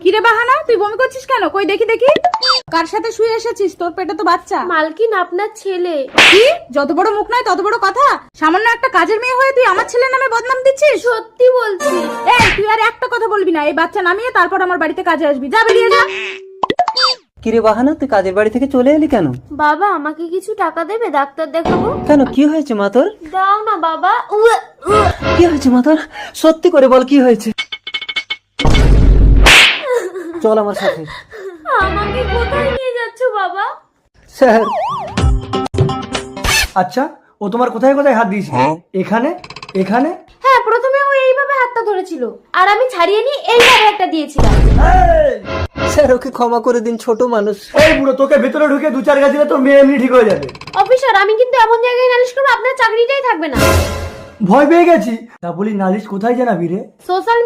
কিরে বাহানা, তুই বমি করছিস কেন? কই দেখি দেখি। কার সাথে শুয়ে এসেছিস? তোর পেটে তো বাচ্চা। মালকিন, আপনার ছেলে। কি? যত বড় মুখ নয় তত বড় কথা। সামান্য একটা কাজের মেয়ে হয়ে তুই আমার ছেলের নামে বদনাম দিচ্ছিস? সত্যি বলছি। এই তুই আর একটা কথা বলবি না। এই বাচ্চা নামিয়ে তারপর আমার বাড়িতে কাজে আসবি। যা, বেরিয়ে যা। কিরে বাহানা, তুই কাজের বাড়ি থেকে চলে এলি কেন? বাবা, আমাকে কিছু টাকা দেবে? ডাক্তার দেখাবো। কেন, কি হয়েছে মা তোর? দাও না বাবা। কি হয়েছে মা তোর? সত্যি করে বল, কি হয়েছে? চল আমার সাথে। আমাকে কোথায় নিয়ে যাচ্ছ বাবা? স্যার, আচ্ছা, ও তোমার কোথায় কোথায় হাত দিয়েছে? এখানে, এখানে? হ্যাঁ, প্রথমে ও এইভাবে হাতটা ধরেছিল, আর আমি ছাড়িয়ে নিয়ে এইভাবে একটা দিয়েছিলাম। স্যার ওকে ক্ষমা করে দিন, ছোট মানুষ। এই বুড়ো, তোকে ভেতরে ঢুকে 2-4 গাছ দিলে তোর মেয়ে এমনি ঠিক হয়ে যাবে। অফিসার, আমি কিন্তু এমন জায়গায় নালিশ করবো আপনার চাকরিটাই থাকবে না। ভয় পেয়ে গেছি। তা বলি, নালিশ কোথায় জানাবি রে? সোশ্যাল